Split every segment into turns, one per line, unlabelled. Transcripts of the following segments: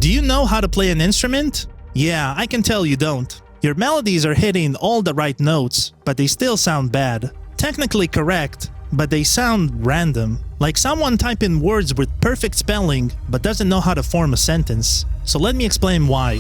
Do you know how to play an instrument? Yeah, I can tell you don't. Your melodies are hitting all the right notes, but they still sound bad. Technically correct, but they sound random. Like someone typing words with perfect spelling, but doesn't know how to form a sentence. So let me explain why.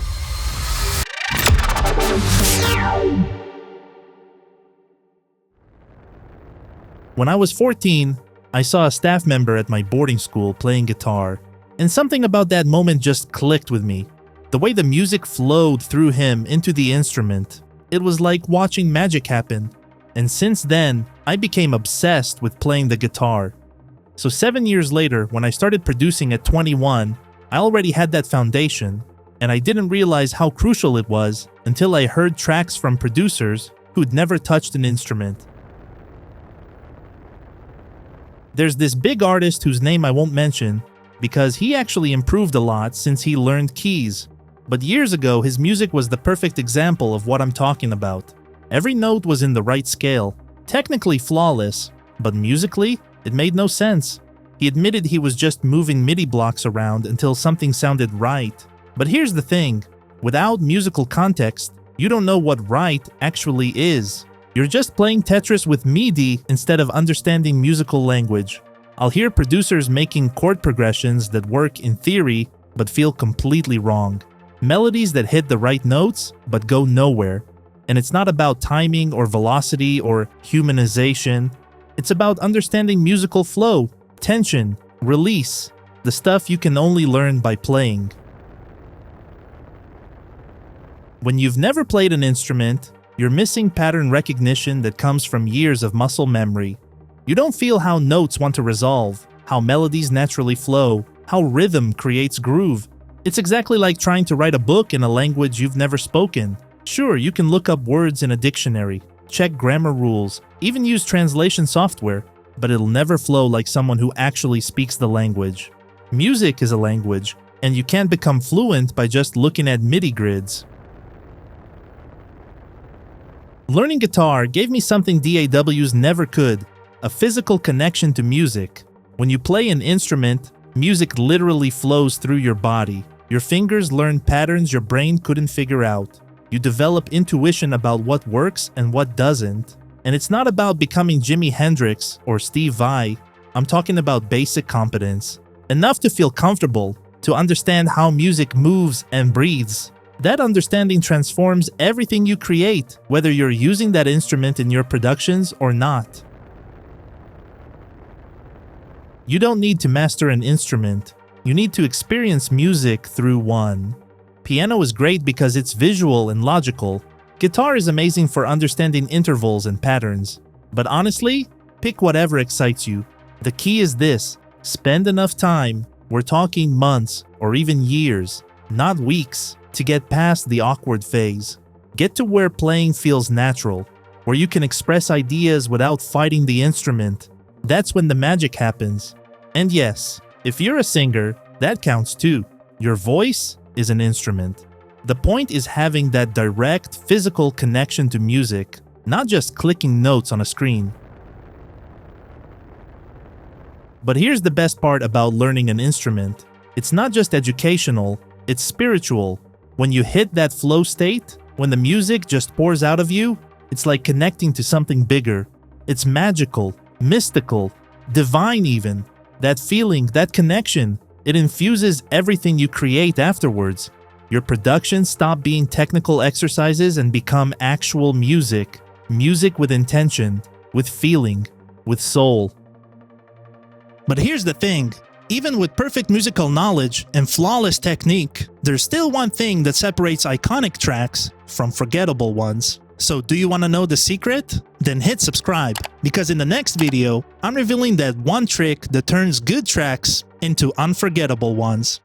When I was 14, I saw a staff member at my boarding school playing guitar, and something about that moment just clicked with me. The way the music flowed through him into the instrument, it was like watching magic happen. And since then, I became obsessed with playing the guitar. So 7 years later, when I started producing at 21, I already had that foundation, and I didn't realize how crucial it was until I heard tracks from producers who'd never touched an instrument. There's this big artist whose name I won't mention because he actually improved a lot since he learned keys. But years ago, his music was the perfect example of what I'm talking about. Every note was in the right scale, technically flawless, but musically, it made no sense. He admitted he was just moving MIDI blocks around until something sounded right. But here's the thing, without musical context, you don't know what right actually is. You're just playing Tetris with MIDI instead of understanding musical language. I'll hear producers making chord progressions that work in theory but feel completely wrong. Melodies that hit the right notes but go nowhere. And it's not about timing or velocity or humanization. It's about understanding musical flow, tension, release, the stuff you can only learn by playing. When you've never played an instrument, you're missing pattern recognition that comes from years of muscle memory. You don't feel how notes want to resolve, how melodies naturally flow, how rhythm creates groove. It's exactly like trying to write a book in a language you've never spoken. Sure, you can look up words in a dictionary, check grammar rules, even use translation software, but it'll never flow like someone who actually speaks the language. Music is a language, and you can't become fluent by just looking at MIDI grids. Learning guitar gave me something DAWs never could, a physical connection to music. When you play an instrument, music literally flows through your body. Your fingers learn patterns your brain couldn't figure out. You develop intuition about what works and what doesn't. And it's not about becoming Jimi Hendrix or Steve Vai. I'm talking about basic competence. Enough to feel comfortable, to understand how music moves and breathes. That understanding transforms everything you create, whether you're using that instrument in your productions or not. You don't need to master an instrument. You need to experience music through one. Piano is great because it's visual and logical. Guitar is amazing for understanding intervals and patterns. But honestly, pick whatever excites you. The key is this: spend enough time, we're talking months or even years, not weeks, to get past the awkward phase. Get to where playing feels natural, where you can express ideas without fighting the instrument. That's when the magic happens. And yes, if you're a singer, that counts too. Your voice is an instrument. The point is having that direct physical connection to music, not just clicking notes on a screen. But here's the best part about learning an instrument. It's not just educational, it's spiritual. When you hit that flow state, when the music just pours out of you, it's like connecting to something bigger. It's magical, mystical, divine even. That feeling, that connection, it infuses everything you create afterwards. Your productions stop being technical exercises and become actual music. Music with intention, with feeling, with soul. But here's the thing. Even with perfect musical knowledge and flawless technique, there's still one thing that separates iconic tracks from forgettable ones. So do you want to know the secret? Then hit subscribe, because in the next video, I'm revealing that one trick that turns good tracks into unforgettable ones.